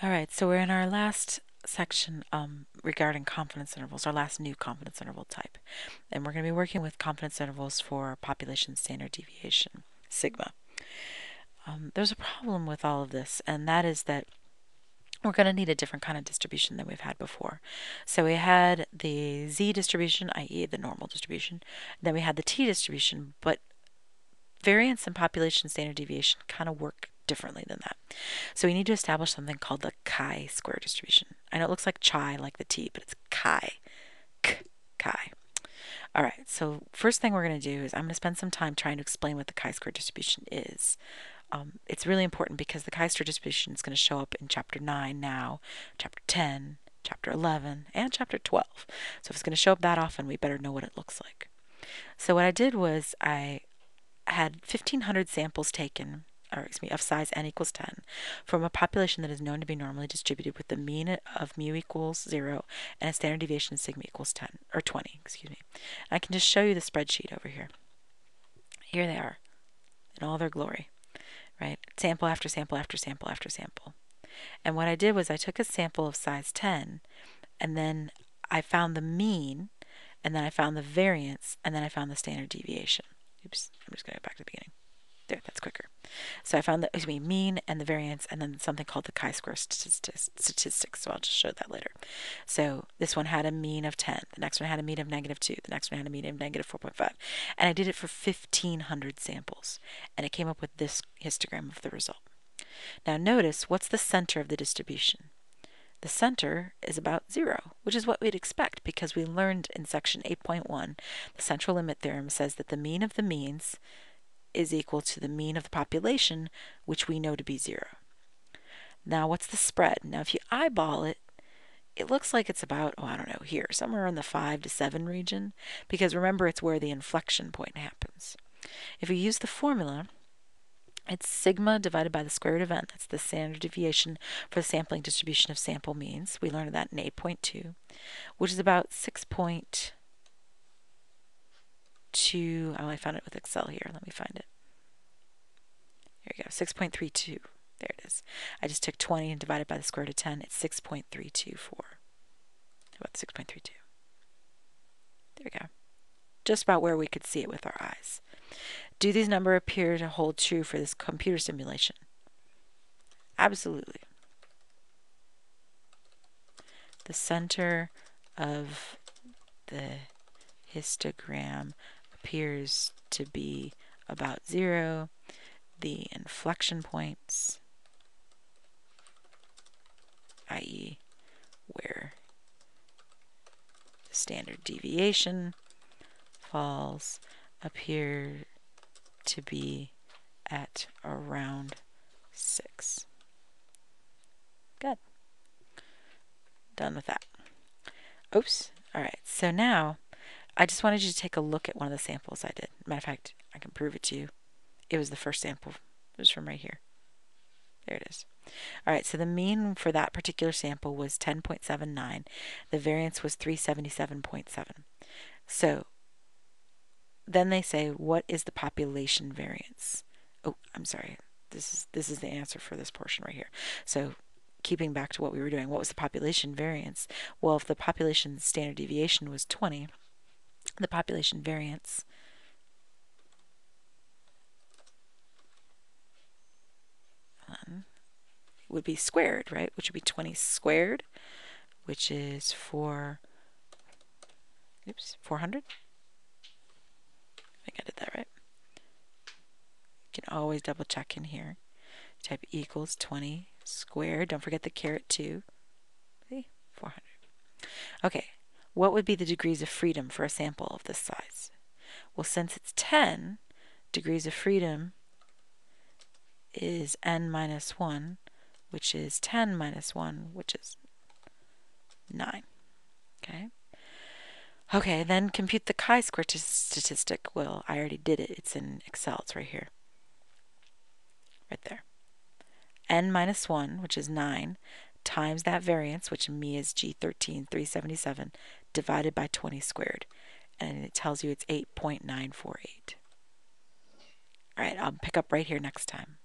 All right, so we're in our last section regarding confidence intervals, our last new confidence interval type. And we're going to be working with confidence intervals for population standard deviation, sigma. There's a problem with all of this, and that is that we're going to need a different kind of distribution than we've had before. So we had the z distribution, i.e. the normal distribution, then we had the t distribution, but variance and population standard deviation kind of work differently than that. So we need to establish something called the chi-square distribution. I know it looks like chai, like the T, but it's chi. Chi. All right, so first thing we're going to do is I'm going to spend some time trying to explain what the chi-square distribution is. It's really important because the chi-square distribution is going to show up in Chapter 9 now, Chapter 10, Chapter 11, and Chapter 12. So if it's going to show up that often, we better know what it looks like. So what I did was I had 1,500 samples taken, or excuse me, of size n equals 10, from a population that is known to be normally distributed with the mean of mu equals 0 and a standard deviation of sigma equals 10, or 20, excuse me. And I can just show you the spreadsheet over here. Here they are, in all their glory, right? Sample after sample after sample after sample. And what I did was I took a sample of size 10, and then I found the mean, and then I found the variance, and then I found the standard deviation. Oops, I'm just going to go back to the beginning. There, that's quicker. So I found the mean and the variance, and then something called the chi-square statistics. So I'll just show that later. So this one had a mean of 10. The next one had a mean of -2. The next one had a mean of -4.5. And I did it for 1,500 samples. And it came up with this histogram of the result. Now notice, what's the center of the distribution? The center is about 0, which is what we'd expect because we learned in section 8.1, the central limit theorem says that the mean of the means is equal to the mean of the population, which we know to be 0. Now, what's the spread? Now, if you eyeball it, it looks like it's about, oh, I don't know, here, somewhere in the 5 to 7 region, because remember, it's where the inflection point happens. If we use the formula, it's sigma divided by the square root of n. That's the standard deviation for the sampling distribution of sample means. We learned that in 8.2, which is about 6.2. Oh, I found it with Excel here. Let me find it. Here we go, 6.32. There it is. I just took 20 and divided by the square root of 10. It's 6.324. About 6.32. There we go. Just about where we could see it with our eyes. Do these numbers appear to hold true for this computer simulation? Absolutely. The center of the histogram appears to be about 0. The inflection points, i.e. where the standard deviation falls, appear to be at around 6. Good. Done with that. Oops. All right. So now I just wanted you to take a look at one of the samples I did. Matter of fact, I can prove it to you. It was the first sample. It was from right here. There it is. All right, so the mean for that particular sample was 10.79. The variance was 377.7. So then they say, what is the population variance? Oh, I'm sorry. This is the answer for this portion right here. So keeping back to what we were doing, what was the population variance? Well, if the population standard deviation was 20, the population variance would be squared, right? Which would be 20 squared, which is 400. I think I did that right. You can always double check in here. Type equals 20 squared. Don't forget the caret 2. See? 400. Okay, what would be the degrees of freedom for a sample of this size? Well, since it's 10, degrees of freedom is n minus 1, which is 10 minus 1, which is 9. Okay. Okay, then compute the chi-square statistic. Well, I already did it. It's in Excel. It's right here. Right there. N minus 1, which is 9, times that variance, which in me is G13, 377, divided by 20 squared. And it tells you it's 8.948. All right, I'll pick up right here next time.